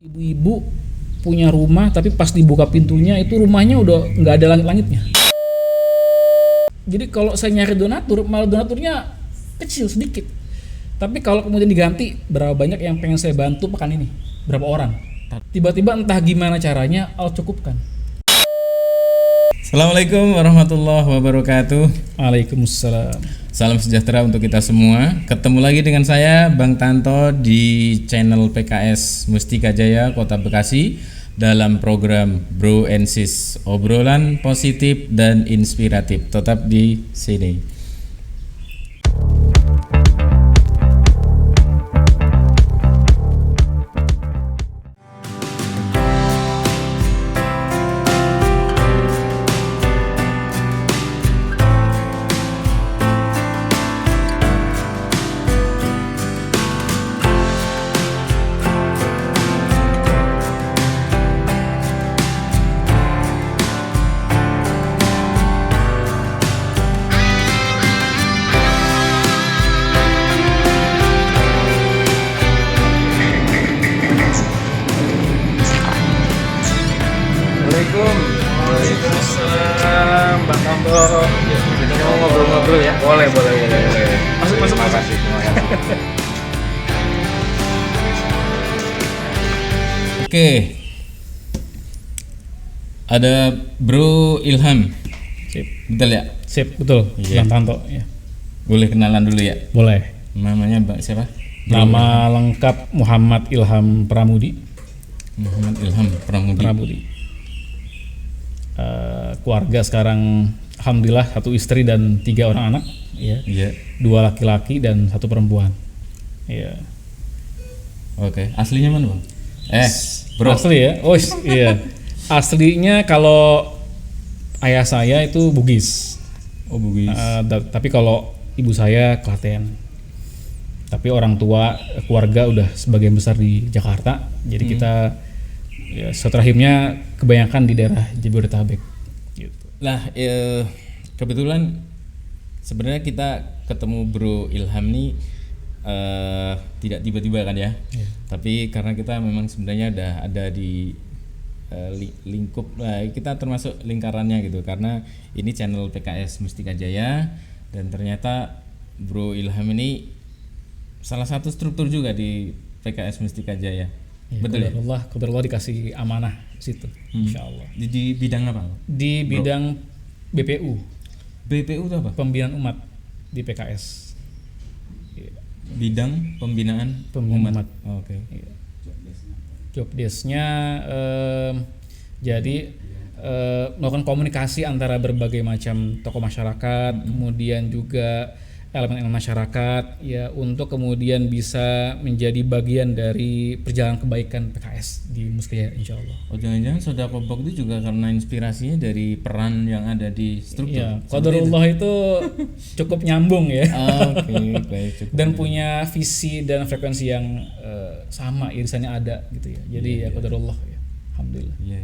Ibu-ibu punya rumah tapi pas dibuka pintunya itu rumahnya udah nggak ada langit-langitnya. Jadi kalau saya nyari donatur, malah donaturnya kecil sedikit. Tapi kalau kemudian diganti, berapa banyak yang pengen saya bantu pekan ini? Berapa orang? Tiba-tiba entah gimana caranya, Allah cukupkan. Assalamualaikum warahmatullahi wabarakatuh. Waalaikumsalam. Salam sejahtera untuk kita semua. Ketemu lagi dengan saya Bang Tanto di channel PKS Mustika Jaya Kota Bekasi dalam program Bro and Sis, obrolan positif dan inspiratif. Tetap di sini. Waalaikumsalam, Bang Kambo. Kita mau ngobrol-ngobrol ya? Boleh. Masuk. Terima kasih. Oke. Ada Bro Ilham. Sip. Betul ya? Sip, betul. Iya. Bang Tanto, ya. Boleh kenalan dulu ya? Boleh. Namanya siapa? Nama lengkap Muhammad Ilham Pramudi. Muhammad Ilham Pramudi. Keluarga sekarang alhamdulillah 1 istri dan 3 orang anak, ya. Iya. 2 laki-laki dan 1 perempuan. Iya. Oke. Aslinya mana, Bang? Bro. Asli ya? Oh iya. Aslinya kalau ayah saya itu Bugis. Oh, Bugis. Tapi kalau ibu saya Klaten. Tapi orang tua keluarga udah sebagian besar di Jakarta. Jadi kita ya silaturahimnya kebanyakan di daerah Jabodetabek gitu. Lah, kebetulan sebenarnya kita ketemu Bro Ilham nih tidak tiba-tiba kan ya. Iya. Tapi karena kita memang sebenarnya udah ada di lingkup, kita termasuk lingkarannya gitu, karena ini channel PKS Mustika Jaya dan ternyata Bro Ilham ini salah satu struktur juga di PKS Mustika Jaya. Ya, betul ya? Qadarullah dikasih amanah situ, insyaallah. Di bidang apa? Di bidang BPU, BPU itu apa? pembinaan umat di PKS. Bidang pembinaan Umat. Oh, oke. Job desk-nya jadi melakukan komunikasi antara berbagai macam tokoh masyarakat, kemudian juga elemen masyarakat ya, untuk kemudian bisa menjadi bagian dari perjalanan kebaikan PKS di Mustika Jaya, insyaallah. Oh, jangan-jangan Sodako Box itu juga karena inspirasinya dari peran yang ada di struktur. Iya, qadarullah itu cukup nyambung ya. Oke, baik, cukup. Dan punya visi dan frekuensi yang sama, irisannya ada gitu ya. Jadi ya qadarullah ya. Alhamdulillah. Iya.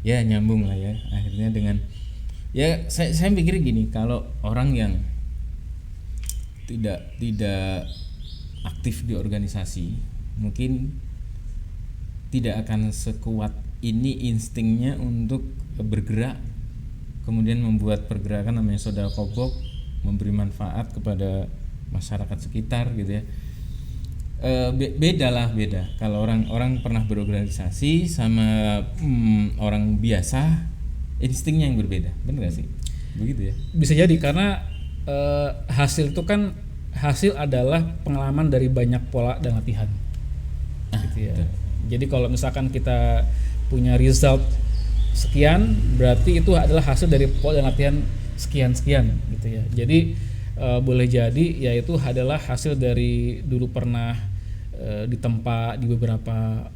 Ya, nyambung lah ya. Akhirnya dengan ya saya pikir gini, kalau orang yang tidak aktif di organisasi mungkin tidak akan sekuat ini instingnya untuk bergerak, kemudian membuat pergerakan namanya Sodako Box, memberi manfaat kepada masyarakat sekitar gitu ya. Beda kalau orang pernah berorganisasi sama orang biasa, instingnya yang berbeda, benar gak sih? Begitu ya? Bisa jadi karena hasil itu kan, hasil adalah pengalaman dari banyak pola dan latihan gitu ya. Betul. Jadi kalau misalkan kita punya result sekian, berarti itu adalah hasil dari pola dan latihan sekian gitu ya. Jadi boleh jadi ya itu adalah hasil dari dulu pernah ditempa di beberapa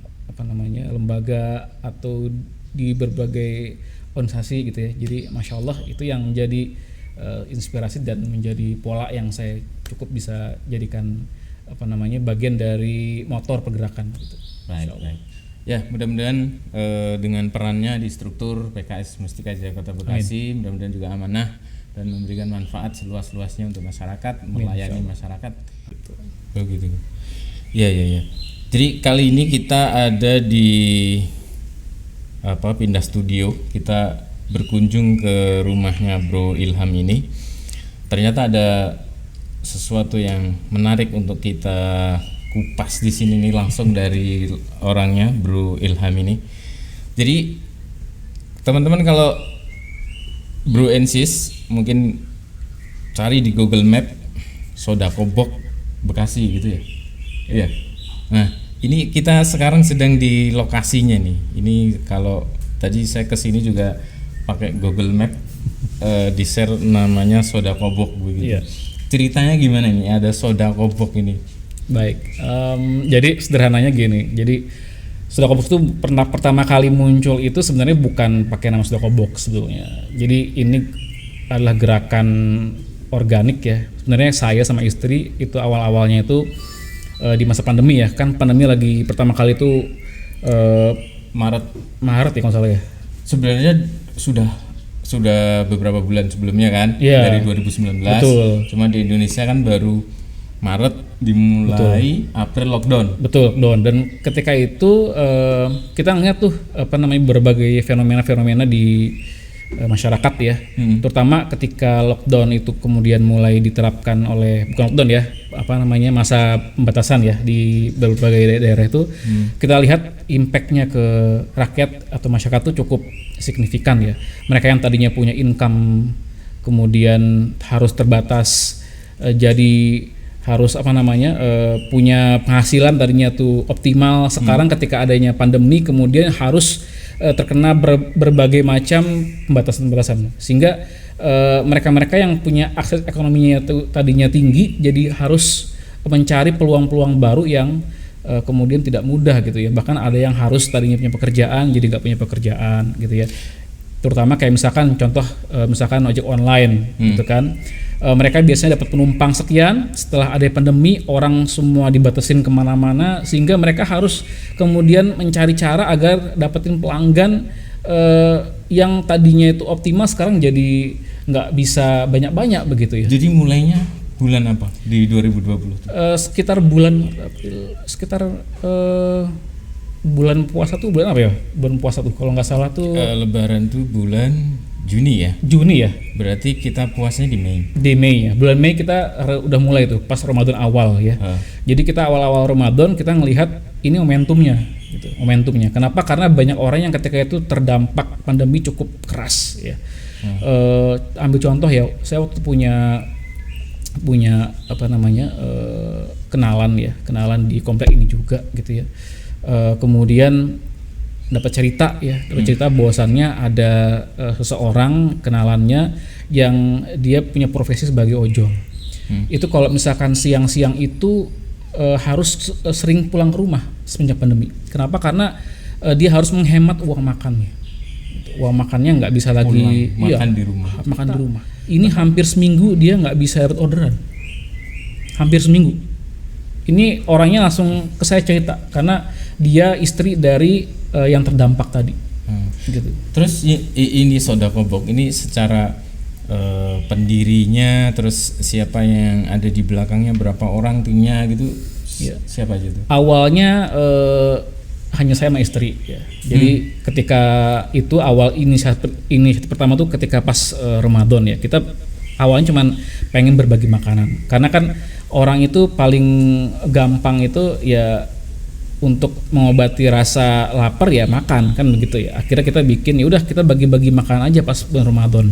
lembaga atau di berbagai organisasi gitu ya. Jadi masya Allah itu yang menjadi inspirasi dan menjadi pola yang saya cukup bisa jadikan bagian dari motor pergerakan gitu. Baik. Ya, mudah-mudahan dengan perannya di struktur PKS Mustika Jaya Kota Bekasi, mudah-mudahan juga amanah dan memberikan manfaat seluas-luasnya untuk masyarakat, melayani masyarakat. Gitu. Oh gitu. Iya. Jadi kali ini kita ada di pindah studio, kita berkunjung ke rumahnya Bro Ilham ini. Ternyata ada sesuatu yang menarik untuk kita kupas di sini nih langsung dari orangnya Bro Ilham ini. Jadi teman-teman kalau Bro Ensis mungkin cari di Google Map Sodakobok Bekasi gitu ya. Iya. Nah, ini kita sekarang sedang di lokasinya nih. Ini kalau tadi saya kesini juga pakai Google Map, di share namanya Sodakobok begitu. Iya. Ceritanya gimana nih ada Sodakobok ini? Baik, jadi sederhananya gini. Jadi Sodakobok itu pertama kali muncul itu sebenarnya bukan pakai nama Sodakobok sebetulnya. Jadi ini adalah gerakan organik ya. Sebenarnya saya sama istri itu awal-awalnya itu di masa pandemi ya, kan pandemi lagi pertama kali itu Maret ya kalau salah ya. Sebenarnya sudah beberapa bulan sebelumnya kan, dari 2019. Betul. Cuma di Indonesia kan baru Maret dimulai, betul. April lockdown. Betul, lockdown. Dan ketika itu kita ngeliat tuh berbagai fenomena-fenomena di masyarakat ya, terutama ketika lockdown itu kemudian mulai diterapkan bukan lockdown ya, masa pembatasan ya di berbagai daerah itu, kita lihat impactnya ke rakyat atau masyarakat itu cukup signifikan ya. Mereka yang tadinya punya income kemudian harus terbatas, jadi harus punya penghasilan tadinya tuh optimal, sekarang ketika adanya pandemi kemudian harus terkena berbagai macam pembatasan-pembatasan, sehingga mereka-mereka yang punya akses ekonominya tadinya tinggi jadi harus mencari peluang-peluang baru yang kemudian tidak mudah gitu ya. Bahkan ada yang harus tadinya punya pekerjaan jadi nggak punya pekerjaan gitu ya. Terutama kayak misalkan ojek online gitu kan. Mereka biasanya dapat penumpang sekian, setelah ada pandemi orang semua dibatasin kemana-mana, sehingga mereka harus kemudian mencari cara agar dapetin pelanggan yang tadinya itu optimal sekarang jadi nggak bisa banyak-banyak begitu ya. Jadi mulainya bulan apa di 2020? Sekitar bulan puasa tuh bulan apa ya? Bulan puasa tuh kalau nggak salah tuh Lebaran tuh bulan Juni ya? Juni ya? Berarti kita puasanya di Mei? Di Mei ya, bulan Mei kita udah mulai tuh pas Ramadan awal ya. Jadi kita awal-awal Ramadan kita ngelihat ini momentumnya gitu. Kenapa? Karena banyak orang yang ketika itu terdampak pandemi cukup keras ya. Ambil contoh ya, saya waktu punya kenalan di komplek ini juga gitu ya. Kemudian dapat cerita bahwasannya ada seseorang kenalannya yang dia punya profesi sebagai ojol. Itu kalau misalkan siang-siang itu harus sering pulang ke rumah semenjak pandemi. Kenapa? Karena dia harus menghemat uang makannya. Uang makannya nggak bisa lagi makan di rumah. Makan di rumah. Ini hampir seminggu dia nggak bisa dapat orderan. Hampir seminggu. Ini orangnya langsung ke saya cerita karena dia istri dari yang terdampak tadi. Gitu. Terus ini Sodakobok ini secara pendirinya, terus siapa yang ada di belakangnya, berapa orang timnya gitu, siapa aja tuh? Awalnya hanya saya sama istri ya. Jadi ketika itu awal inisiatif pertama tuh ketika pas Ramadan ya, kita awalnya cuman pengen berbagi makanan karena kan orang itu paling gampang itu ya untuk mengobati rasa lapar ya makan kan begitu ya. Akhirnya kita bikin ya udah kita bagi-bagi makan aja pas bulan Ramadan.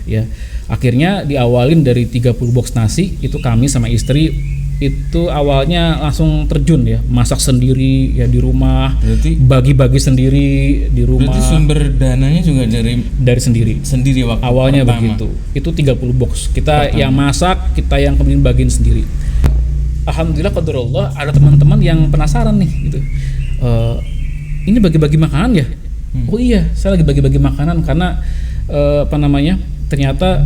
Ya. Akhirnya diawalin dari 30 box nasi, itu kami sama istri itu awalnya langsung terjun ya, masak sendiri ya di rumah. Berarti bagi-bagi sendiri di rumah. Berarti sumber dananya juga dari sendiri waktu awalnya pertama. Begitu. Itu 30 box. Kita yang masak, kita yang kemudian bagiin sendiri. Alhamdulillah qadarullah ada teman-teman yang penasaran nih gitu. Ini bagi-bagi makanan ya? Oh iya, saya lagi bagi-bagi makanan karena ternyata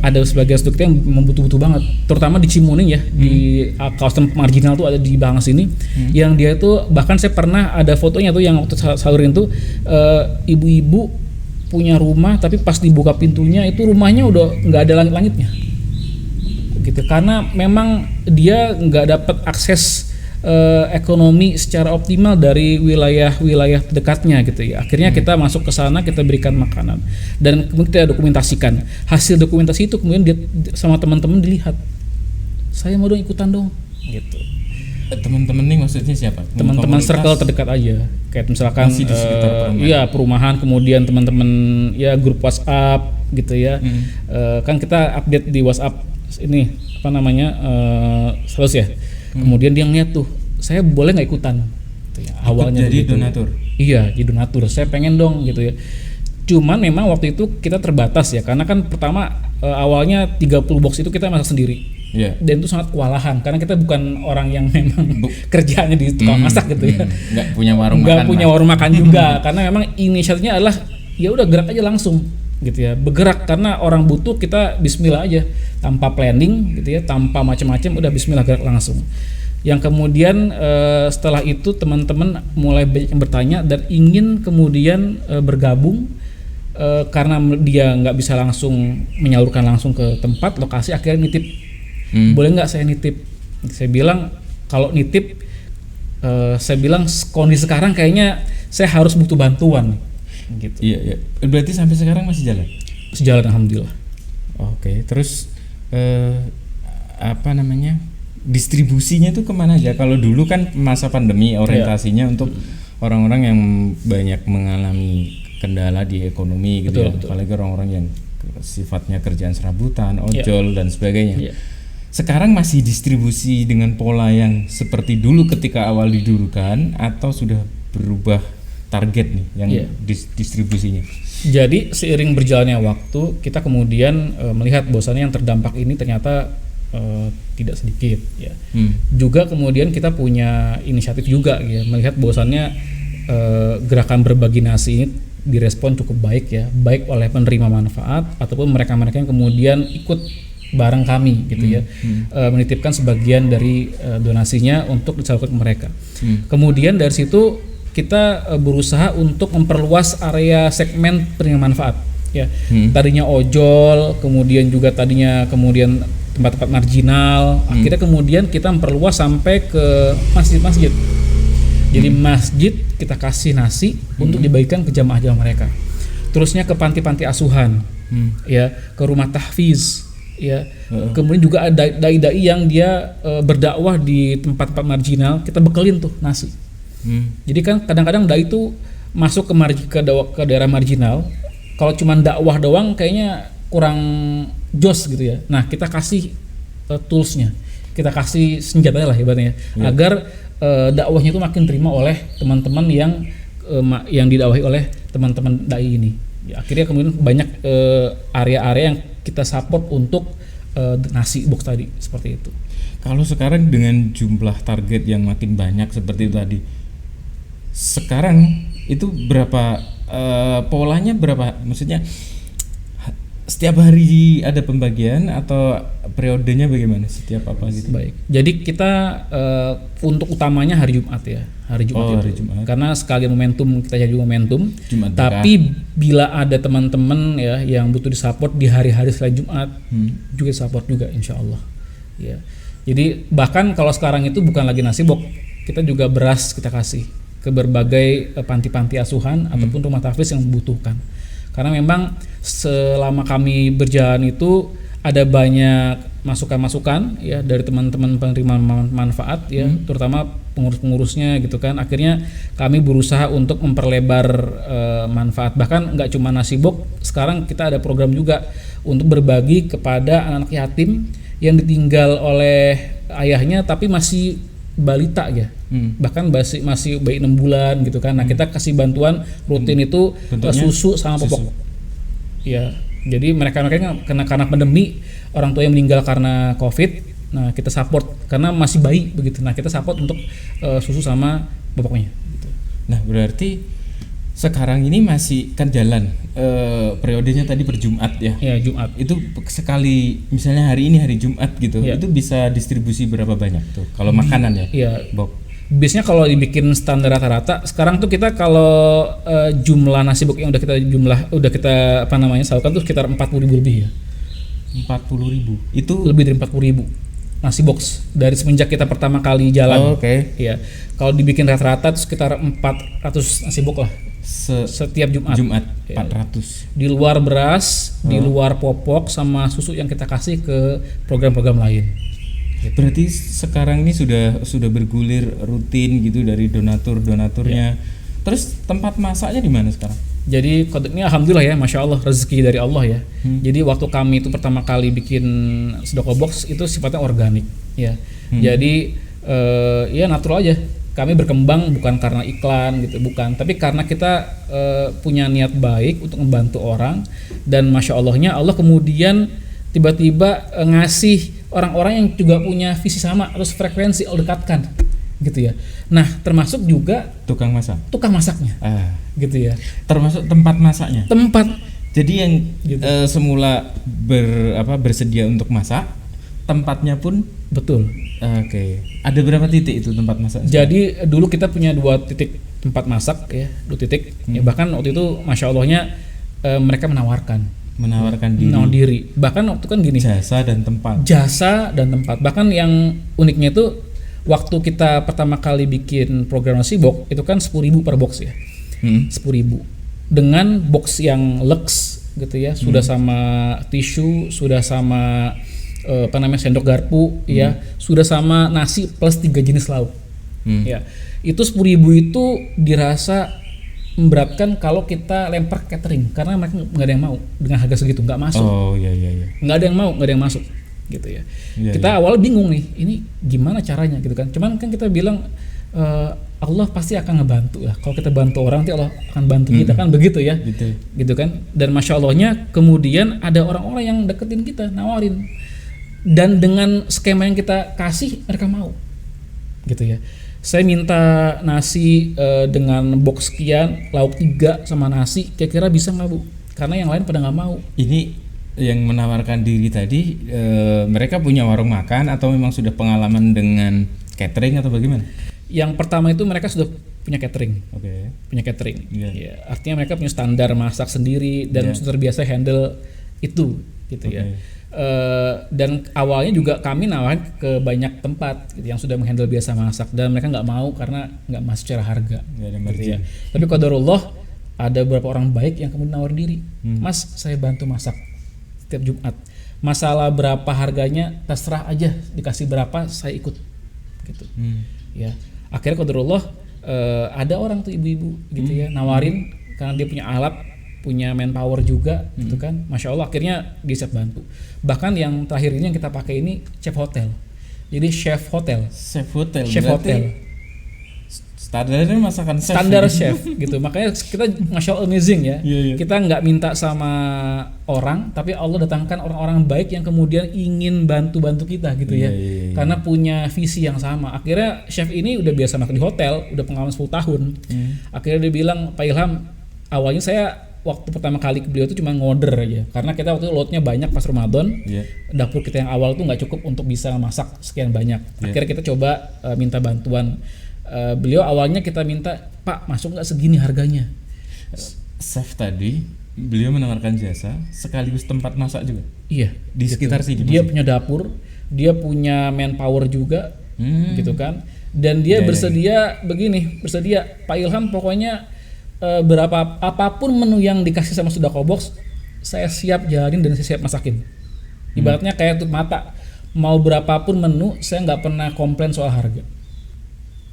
ada sebagian struktur yang membutuh-butuh banget, terutama di Cimuning ya, di kawasan marginal tuh ada di belakang sini, yang dia tuh bahkan saya pernah ada fotonya tuh yang waktu sahurin tuh ibu-ibu punya rumah tapi pas dibuka pintunya itu rumahnya udah nggak ada langit-langitnya gitu, karena memang dia nggak dapat akses ekonomi secara optimal dari wilayah-wilayah terdekatnya gitu ya. Akhirnya kita masuk ke sana, kita berikan makanan dan kemudian kita dokumentasikan. Hasil dokumentasi itu kemudian sama teman-teman dilihat. Saya mau dong ikutan dong gitu. Teman-teman nih maksudnya siapa? Teman-teman circle terdekat aja, kayak misalkan masih di sekitar perumahan, kemudian teman-teman ya grup WhatsApp gitu ya. Kan kita update di WhatsApp ini apa namanya status ya. Kemudian dia ngeliat tuh, saya boleh nggak ikutan? Gitu ya. Awalnya jadi begitu. donatur. Iya, jadi donatur. Saya pengen dong gitu ya. Cuman memang waktu itu kita terbatas ya, karena kan pertama awalnya 30 box itu kita masak sendiri. Yeah. Dan itu sangat kewalahan karena kita bukan orang yang memang kerjanya di tukang masak gitu ya. Nggak punya warung Nggak makan. punya warung makan juga karena memang inisiatifnya adalah ya udah gerak aja langsung gitu ya. Bergerak karena orang butuh, kita bismillah aja tanpa planning gitu ya, tanpa macam-macam, udah bismillah gerak langsung. Yang kemudian setelah itu teman-teman mulai banyak yang bertanya dan ingin kemudian bergabung karena dia nggak bisa langsung menyalurkan langsung ke tempat lokasi, akhirnya nitip. Boleh nggak saya nitip? Saya bilang kalau nitip, saya bilang kondisi sekarang kayaknya saya harus butuh bantuan. Gitu. Iya. Berarti sampai sekarang masih jalan? Sejalan alhamdulillah. Oke, terus apa namanya? Distribusinya tuh kemana aja? Kalau dulu kan masa pandemi orientasinya untuk orang-orang yang banyak mengalami kendala di ekonomi gitu, betul. Apalagi orang-orang yang sifatnya kerjaan serabutan, ojol dan sebagainya. Sekarang masih distribusi dengan pola yang seperti dulu ketika awal didulukan atau sudah berubah target nih yang distribusinya? Jadi seiring berjalannya waktu kita kemudian melihat bahwasannya yang terdampak ini ternyata tidak sedikit ya. Juga kemudian kita punya inisiatif juga ya, melihat bahwasannya gerakan berbagi nasi ini direspon cukup baik ya, baik oleh penerima manfaat ataupun mereka-mereka yang kemudian ikut bareng kami gitu ya, menitipkan sebagian dari donasinya untuk disalurkan ke mereka. Kemudian dari situ kita berusaha untuk memperluas area segmen penerima manfaat ya. Tadinya ojol, kemudian juga kemudian tempat-tempat marginal, akhirnya kemudian kita memperluas sampai ke masjid-masjid. Jadi masjid kita kasih nasi untuk dibagikan ke jamaah-jamaah mereka. Terusnya ke panti-panti asuhan, ya, ke rumah tahfiz, ya. Kemudian juga ada dai-dai yang dia berdakwah di tempat-tempat marginal, kita bekelin tuh nasi. Jadi kan kadang-kadang dai itu masuk ke daerah marginal, kalau cuma dakwah doang kayaknya kurang jos gitu ya. Nah kita kasih toolsnya, kita kasih senjatanya lah ibaratnya, agar dakwahnya itu makin terima oleh teman-teman yang didakwahi oleh teman-teman dai ini. Ya, akhirnya kemudian banyak area-area yang kita support untuk nasi box tadi seperti itu. Kalau sekarang dengan jumlah target yang makin banyak seperti itu tadi, sekarang itu berapa polanya berapa? Maksudnya setiap hari ada pembagian atau periodenya bagaimana? Setiap apa gitu? Baik. Jadi kita untuk utamanya hari Jumat ya, hari Jumat. Hari Jumat. Karena sekalian momentum, kita jadi momentum. Jumat tapi bila ada teman-teman ya yang butuh disupport di hari-hari selain Jumat, juga support juga insya Allah. Ya. Jadi bahkan kalau sekarang itu bukan lagi nasi box, kita juga beras kita kasih ke berbagai panti-panti asuhan ataupun rumah tahfiz yang membutuhkan. Karena memang selama kami berjalan itu ada banyak masukan-masukan ya dari teman-teman penerima manfaat ya, terutama pengurus-pengurusnya gitu kan. Akhirnya kami berusaha untuk memperlebar manfaat. Bahkan nggak cuma nasi box, sekarang kita ada program juga untuk berbagi kepada anak-anak yatim yang ditinggal oleh ayahnya tapi masih balita ya. Bahkan masih bayi 6 bulan gitu kan. Nah, kita kasih bantuan rutin itu susu sama popok. Ya, jadi mereka karena pandemi, orang tua yang meninggal karena Covid, nah kita support karena masih bayi begitu. Nah, kita support untuk susu sama popoknya gitu. Nah, berarti sekarang ini masih kan jalan periodenya tadi per Jumat ya. Ya, Jumat. Itu sekali misalnya hari ini hari Jumat gitu. Ya. Itu bisa distribusi berapa banyak tuh kalau makanan ya? Iya. Box. Biasanya kalau dibikin standar rata-rata sekarang tuh kita kalau jumlah nasi box yang udah kita apa namanya salurkan tuh sekitar 40.000 lebih ya. 40.000. Itu lebih dari 40.000. nasi box dari semenjak kita pertama kali jalan. Oh, oke. Iya. Kalau dibikin rata-rata itu sekitar 400 nasi box lah setiap Jumat. Ya. 400. Di luar beras, di luar popok sama susu yang kita kasih ke program-program lain. Berarti sekarang ini sudah bergulir rutin gitu dari donaturnya. Terus tempat masaknya di mana sekarang? Jadi ini alhamdulillah ya, masya Allah, rezeki dari Allah ya. Jadi waktu kami itu pertama kali bikin Sedekah Box itu sifatnya organik ya. Jadi ya natural aja. Kami berkembang bukan karena iklan gitu, bukan, tapi karena kita punya niat baik untuk membantu orang, dan masya Allahnya Allah kemudian tiba-tiba ngasih orang-orang yang juga punya visi sama, terus frekuensi Allah dekatkan gitu ya. Nah termasuk juga Tukang masaknya. gitu ya. Termasuk tempat masaknya. Jadi yang Gitu. semula bersedia untuk masak, tempatnya pun Betul. Oke. Ada berapa titik itu tempat masak? Jadi dulu kita punya 2 titik tempat masak ya, 2 titik. Ya, bahkan waktu itu masya Allahnya mereka menawarkan diri. Bahkan waktu kan gini. Jasa dan tempat. Bahkan yang uniknya itu waktu kita pertama kali bikin program nasi box itu kan 10.000 per box ya. 10.000 dengan box yang lux gitu ya, sudah sama tisu, sudah sama sendok garpu ya, sudah sama nasi plus 3 jenis lauk. Ya. Itu 10.000 itu dirasa memberatkan kalau kita lempar catering karena mereka nggak ada yang mau dengan harga segitu, nggak masuk. Oh iya. Nggak ada yang mau, nggak ada yang masuk gitu ya. Kita awal bingung nih, ini gimana caranya gitu kan. Cuman kan kita bilang Allah pasti akan ngebantu lah. Kalau kita bantu orang, nanti Allah akan bantu kita kan, begitu ya. Gitu kan. Dan masya Allahnya kemudian ada orang-orang yang deketin kita, nawarin. Dan dengan skema yang kita kasih mereka mau. Gitu ya. Saya minta nasi dengan box sekian, lauk 3 sama nasi, kira-kira bisa nggak Bu? Karena yang lain pada nggak mau. Ini yang menawarkan diri tadi mereka punya warung makan atau memang sudah pengalaman dengan catering atau bagaimana? Yang pertama itu mereka sudah punya catering. Punya catering. Ya, artinya mereka punya standar masak sendiri dan sudah terbiasa handle itu gitu ya. Dan awalnya juga kami nawarin ke banyak tempat gitu, yang sudah menghandle biasa masak, dan mereka nggak mau karena nggak masuk secara harga gitu ya. Tapi qadarullah ada beberapa orang baik yang kemudian nawarin diri, Mas saya bantu masak setiap Jumat, masalah berapa harganya terserah aja, dikasih berapa saya ikut gitu. Ya akhirnya qadarullah ada orang tuh ibu-ibu gitu ya nawarin karena dia punya alat, punya manpower juga gitu kan, masya Allah akhirnya dia siap bantu. Bahkan yang terakhir ini yang kita pakai ini chef hotel, jadi chef hotel standarnya masakan chef, standar chef gitu. Makanya kita masya Allah amazing ya. Kita nggak minta sama orang, tapi Allah datangkan orang-orang baik yang kemudian ingin bantu kita gitu ya. Karena punya visi yang sama. Akhirnya chef ini udah biasa makan di hotel, udah pengalaman 10 tahun. Akhirnya dia bilang, Pak Ilham, awalnya saya waktu pertama kali ke beliau itu cuma ngorder aja, karena kita waktu itu loadnya banyak pas Ramadan. Dapur kita yang awal tuh nggak cukup untuk bisa masak sekian banyak. Akhirnya kita coba minta bantuan. Beliau awalnya kita minta, Pak masuk nggak segini harganya. Chef tadi beliau menawarkan jasa sekaligus tempat masak juga. Iya. Di sekitar sini. Dia punya dapur, dia punya manpower juga, gitu kan. Dan dia bersedia Pak Ilham pokoknya berapa apapun menu yang dikasih sama Sedekah Box saya siap jalanin dan saya siap masakin. Ibaratnya kayak tutup mata, mau berapapun menu saya nggak pernah komplain soal harga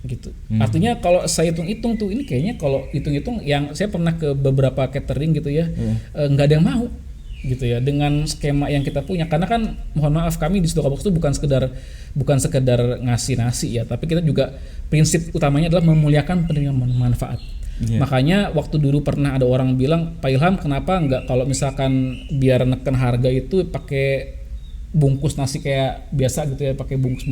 gitu. Artinya kalau saya hitung-hitung tuh, ini kayaknya kalau hitung-hitung yang saya pernah ke beberapa catering gitu ya, nggak ada yang mau gitu ya dengan skema yang kita punya. Karena kan mohon maaf, kami di Sedekah Box itu bukan sekedar ngasih nasi ya, tapi kita juga prinsip utamanya adalah memuliakan penerima manfaat. Makanya waktu dulu pernah ada orang bilang, Pak Ilham kenapa nggak kalau misalkan biar neken harga itu pakai bungkus nasi kayak biasa gitu ya, pakai bungkus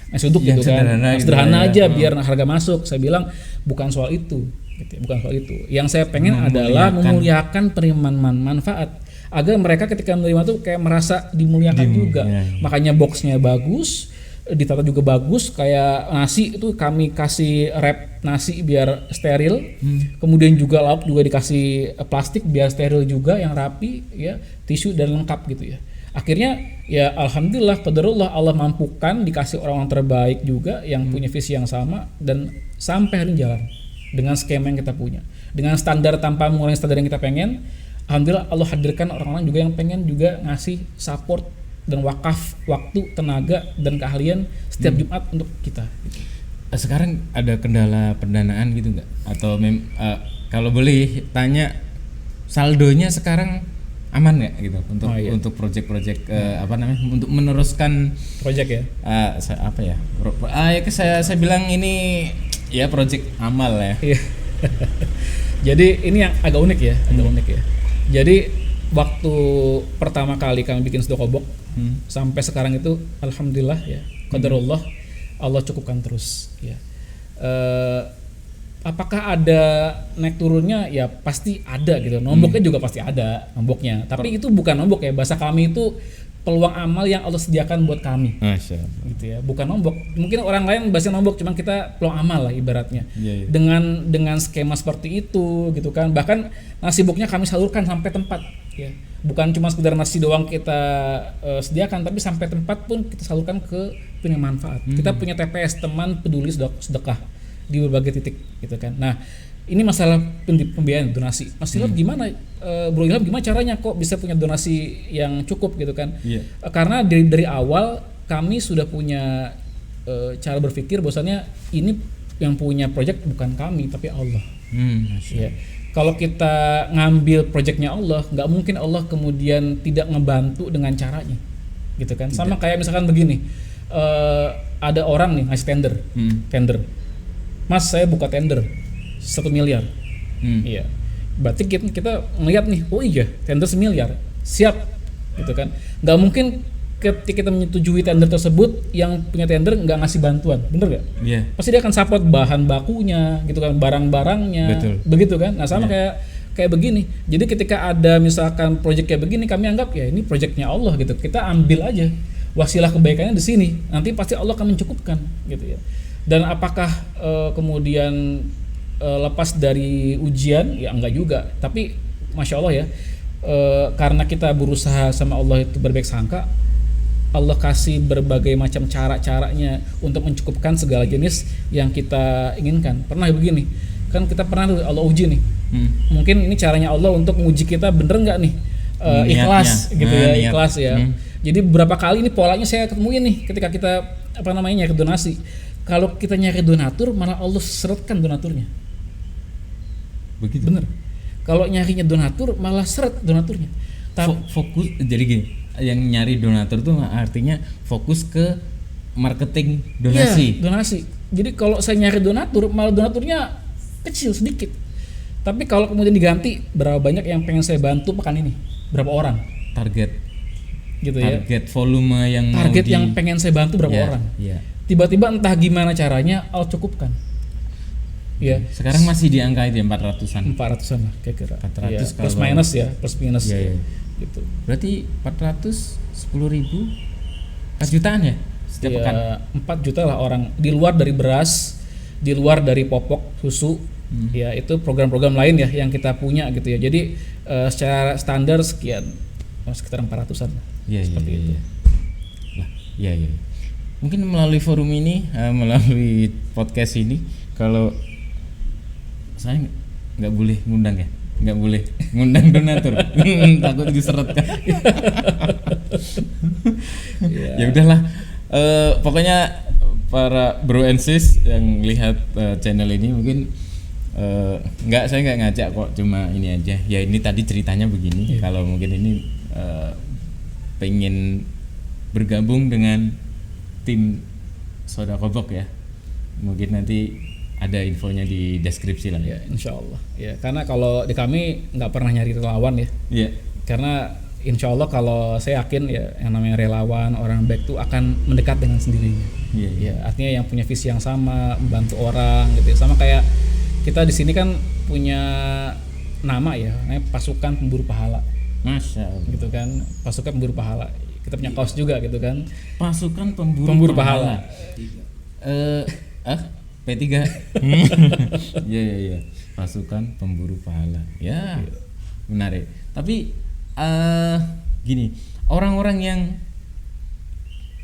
nasi uduk gitu kan, sederhana aja biar harga masuk. Saya bilang bukan soal itu gitu ya, bukan soal itu. Yang saya pengen adalah memuliakan penerimaan manfaat agar mereka ketika menerima tuh kayak merasa dimuliakan juga. Makanya boxnya bagus, ditata juga bagus, kayak nasi itu kami kasih wrap nasi biar steril, kemudian juga lauk juga dikasih plastik biar steril juga yang rapi ya, tisu dan lengkap gitu ya. Akhirnya ya alhamdulillah qadarullah Allah mampukan dikasih orang-orang terbaik juga yang punya visi yang sama dan sampai hari ini jalan dengan skema yang kita punya. Dengan standar tanpa mengurangi standar yang kita pengen, alhamdulillah Allah hadirkan orang-orang juga yang pengen juga ngasih support dan wakaf waktu, tenaga dan keahlian setiap Jumat untuk kita. Sekarang ada kendala pendanaan gitu nggak? Atau kalau boleh tanya saldonya sekarang aman nggak gitu untuk proyek-proyek untuk meneruskan proyek ya? Saya bilang ini ya proyek amal ya. Jadi ini yang agak unik ya, Jadi waktu pertama kali kami bikin Sedekobok sampai sekarang itu alhamdulillah ya, qadarullah Allah cukupkan terus ya. Apakah ada naik turunnya? Ya pasti ada gitu. Nomboknya juga pasti ada nomboknya. Tapi itu bukan nombok ya. Bahasa kami itu peluang amal yang Allah sediakan buat kami. Masya Allah. Gitu ya. Bukan nombok. Mungkin orang lain bahasa nombok, cuman kita peluang amal lah ibaratnya. Yeah. Dengan skema seperti itu gitu kan. Bahkan nasi boknya kami salurkan sampai tempat ya. Bukan cuma sekedar nasi doang kita sediakan, tapi sampai tempat pun kita salurkan ke punya manfaat. Kita punya TPS, teman peduli sedekah di berbagai titik gitu kan. Nah, ini masalah pembiayaan donasi. Mas Ilham gimana Bro Ilham gimana caranya kok bisa punya donasi yang cukup gitu kan? Karena dari awal kami sudah punya cara berpikir bahwasannya ini yang punya proyek bukan kami tapi Allah. Ya. Kalau kita ngambil proyeknya Allah, nggak mungkin Allah kemudian tidak ngebantu dengan caranya, gitu kan? Tidak. Sama kayak misalkan begini, ada orang nih ngasih tender, Mas saya buka tender 1 miliar, iya, berarti kita ngeliat nih, oh iya tender 1 miliar, siap, gitu kan? Nggak mungkin ketika kita menyetujui tender tersebut yang punya tender nggak ngasih bantuan, bener nggak? Iya. Pasti dia akan support bahan bakunya, gitu kan, barang-barangnya, begitu kan? Nah sama kayak begini. Jadi ketika ada misalkan proyek kayak begini, kami anggap ya ini proyeknya Allah gitu. Kita ambil aja wasilah kebaikannya di sini. Nanti pasti Allah akan mencukupkan, gitu ya. Dan apakah kemudian lepas dari ujian? Ya enggak juga. Tapi masya Allah ya, karena kita berusaha sama Allah itu berbaik sangka. Allah kasih berbagai macam caranya untuk mencukupkan segala jenis yang kita inginkan. Pernah begini, kan kita pernah Allah uji nih. Mungkin ini caranya Allah untuk menguji kita bener nggak nih ikhlas gitu ya, ikhlas ya. Jadi beberapa kali ini polanya saya ketemuin nih ketika kita nyari donasi. Kalau kita nyari donatur malah Allah seretkan donaturnya. Begitu. Bener. Kalau nyarinya donatur malah seret donaturnya. Fokus jadi gini. Yang nyari donatur tuh artinya fokus ke marketing donasi. Iya, donasi. Jadi kalau saya nyari donatur, malah donaturnya kecil sedikit. Tapi kalau kemudian diganti, berapa banyak yang pengen saya bantu pekan ini? Berapa orang? Target. Gitu ya. Target volume yang yang pengen saya bantu berapa orang? Iya. Tiba-tiba entah gimana caranya, Allah cukupkan. Ya. Sekarang masih di angka itu ya 400-an. 400-an lah kira-kira. 400 ya, plus minus ya, plus minus. Iya. Gitu. Berarti 410.000 4 jutaan ya setiap pekan? 4 juta lah orang di luar dari beras, di luar dari popok susu, ya itu program-program lain ya yang kita punya gitu ya. Jadi secara standar sekian, sekitar 400-an seperti itu. Lah, iya. Mungkin melalui forum ini, melalui podcast ini, kalau saya nggak boleh ngundang ya. Nggak boleh ngundang donatur takut diseret kan. Ya udahlah, pokoknya para bro and sis yang lihat channel ini mungkin saya nggak ngajak kok, cuma ini aja ya, ini tadi ceritanya begini. Kalau mungkin ini pengen bergabung dengan tim Sedekobok ya, mungkin nanti ada infonya di deskripsi lah ya, insya Allah ya. Karena kalau di kami nggak pernah nyari relawan ya. Iya. Karena insya Allah kalau saya yakin ya yang namanya relawan orang baik itu akan mendekat dengan sendirinya. Iya. Ya, artinya yang punya visi yang sama, membantu orang gitu. Sama kayak kita di sini kan punya nama ya, namanya pasukan pemburu pahala. Masya Allah. Gitu kan, pasukan pemburu pahala. Kita punya kaos juga gitu kan. Pasukan pemburu pahala. P3. Iya. Pasukan pemburu pahala. Ya. Menarik. Tapi gini, orang-orang yang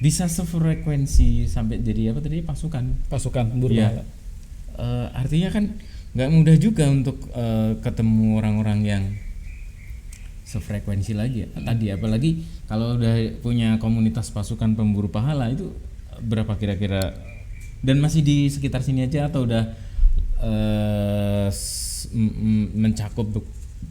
bisa sefrekuensi sampai jadi apa tadi, pasukan pemburu ya. pahala. Artinya kan nggak mudah juga untuk ketemu orang-orang yang sefrekuensi lagi ya. Tadi apalagi kalau udah punya komunitas pasukan pemburu pahala itu berapa kira-kira, dan masih di sekitar sini aja atau udah mencakup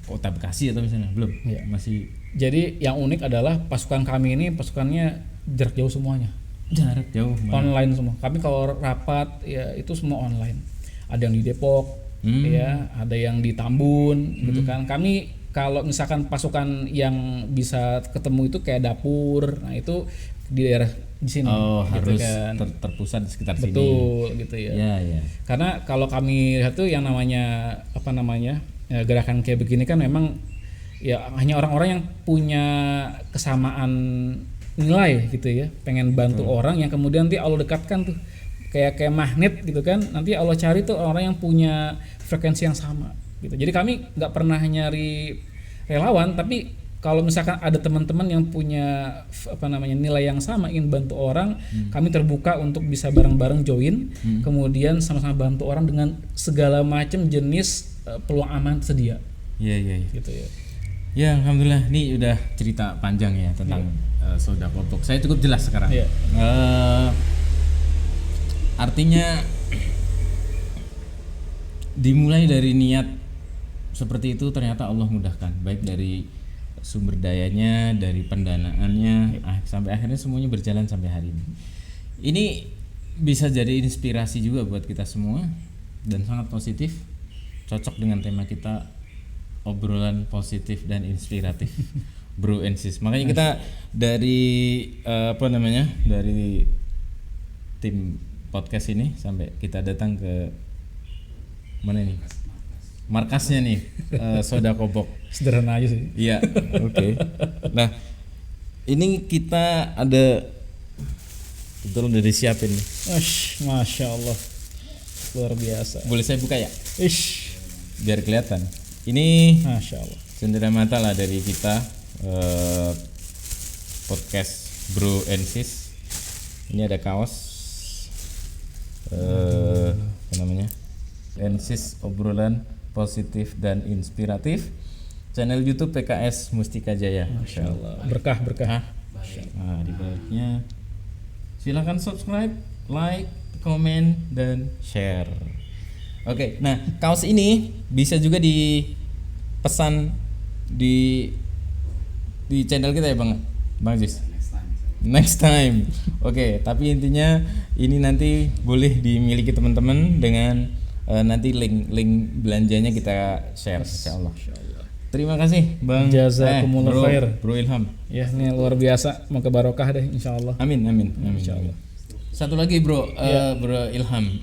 kota Bekasi atau misalnya belum? Ya. Masih. Jadi yang unik adalah pasukan kami ini pasukannya jarak jauh semuanya, Jarak jauh. online semua. Kami kalau rapat ya itu semua online. Ada yang di Depok, ya, ada yang di Tambun, gitu kan. Kami kalau misalkan pasukan yang bisa ketemu itu kayak dapur, nah itu di daerah di sini. Oh, gitu harus kan. terpusat di sekitar sini. Betul, gitu ya. Ya. Karena kalau kami lihat tuh yang namanya gerakan kayak begini kan memang ya hanya orang-orang yang punya kesamaan nilai gitu ya, pengen bantu orang yang kemudian nanti Allah dekatkan tuh kayak magnet gitu kan, nanti Allah cari tuh orang yang punya frekuensi yang sama gitu. Jadi kami nggak pernah nyari relawan, tapi kalau misalkan ada teman-teman yang punya nilai yang sama, ingin bantu orang, kami terbuka untuk bisa bareng-bareng join, kemudian sama-sama bantu orang dengan segala macam jenis peluang aman sedia. Iya. Gitu ya. Ya, alhamdulillah ini udah cerita panjang ya tentang Sodakobok. Saya cukup jelas sekarang. Iya. Artinya dimulai dari niat seperti itu ternyata Allah mudahkan, baik dari sumber dayanya, dari pendanaannya, sampai akhirnya semuanya berjalan sampai hari ini. Ini bisa jadi inspirasi juga buat kita semua dan sangat positif, cocok dengan tema kita, obrolan positif dan inspiratif. Bro and Sis. Makanya kita dari dari tim podcast ini sampai kita datang ke mana nih? Markasnya nih, Sodakobok. Sederhana aja sih. Iya, oke. Nah, ini kita ada betul udah disiapin nih. Masya Allah, luar biasa. Boleh saya buka ya? Biar kelihatan. Ini Masya Allah. cenderamata lah dari kita, podcast Bro and Sis. Ini ada kaos, apa namanya? And Sis, obrolan positif dan inspiratif. Channel YouTube PKS Mustika Jaya. Masya Allah. Berkah. Nah, di bawahnya silakan subscribe, like, komen, dan share. Oke, nah kaos ini bisa juga dipesan di channel kita ya Bang Jis. Next time. Oke, tapi intinya ini nanti boleh dimiliki teman-teman dengan nanti link belanjanya kita share insyaallah. Terima kasih Bang. Jazakumullah khair. Bro Ilham. Ya, ini luar biasa, moga barokah deh insyaallah. Amin. Insyaallah. Satu lagi Bro, Bro Ilham.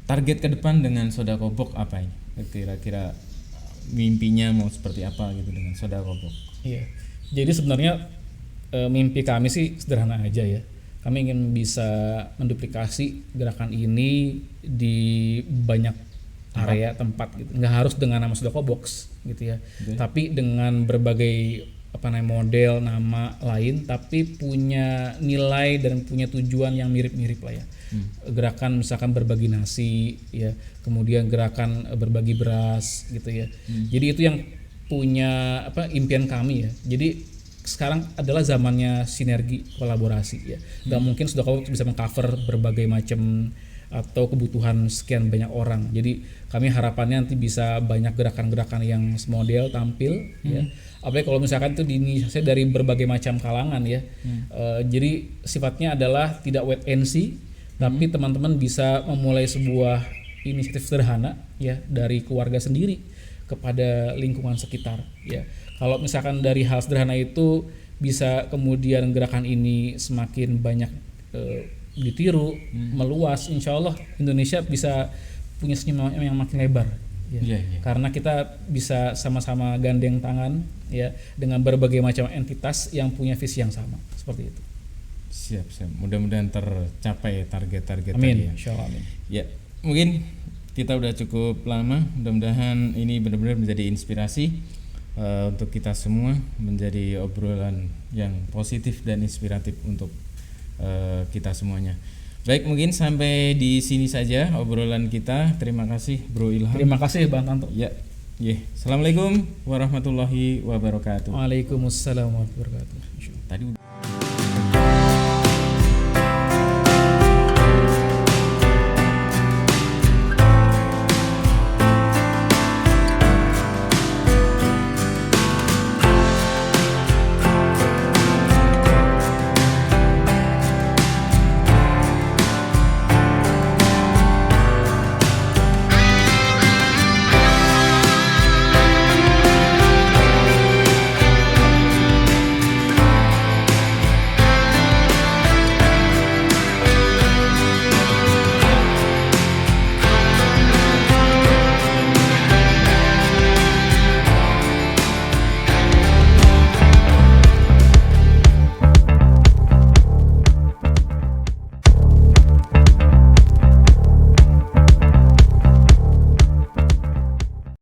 Target ke depan dengan Sodakobok apa ini? Kira-kira mimpinya mau seperti apa gitu dengan Sodakobok? Iya. Jadi sebenarnya mimpi kami sih sederhana aja ya. Kami ingin bisa menduplikasi gerakan ini di banyak area tempat gitu. Nggak harus dengan nama Sodakobok gitu ya. Okay. Tapi dengan berbagai model nama lain tapi punya nilai dan punya tujuan yang mirip-mirip lah ya. Gerakan misalkan berbagi nasi ya, kemudian gerakan berbagi beras gitu ya. Jadi itu yang punya impian kami ya. Jadi sekarang adalah zamannya sinergi kolaborasi ya. Gak mungkin Sodakobok bisa mengcover berbagai macam atau kebutuhan sekian banyak orang. Jadi kami harapannya nanti bisa banyak gerakan-gerakan yang semodel tampil ya. Apalagi kalau misalkan itu diinisiasi dari berbagai macam kalangan ya. Jadi sifatnya adalah tidak wait and see, tapi teman-teman bisa memulai sebuah inisiatif sederhana ya dari keluarga sendiri kepada lingkungan sekitar ya. Kalau misalkan dari hal sederhana itu bisa kemudian gerakan ini semakin banyak ditiru, meluas, insya Allah Indonesia bisa punya senyum yang makin lebar ya. Karena kita bisa sama-sama gandeng tangan ya dengan berbagai macam entitas yang punya visi yang sama seperti itu. Siap. Mudah-mudahan tercapai target-target Amin. tadi ya. Insyaallah amin. Ya, mungkin kita udah cukup lama. Mudah-mudahan ini benar-benar menjadi inspirasi untuk kita semua menjadi obrolan yang positif dan inspiratif untuk kita semuanya. Baik, mungkin sampai di sini saja obrolan kita. Terima kasih Bro Ilham. Terima kasih Bang Tanto. Ya, Assalamualaikum warahmatullahi wabarakatuh. Waalaikumsalam warahmatullahi wabarakatuh. Tadi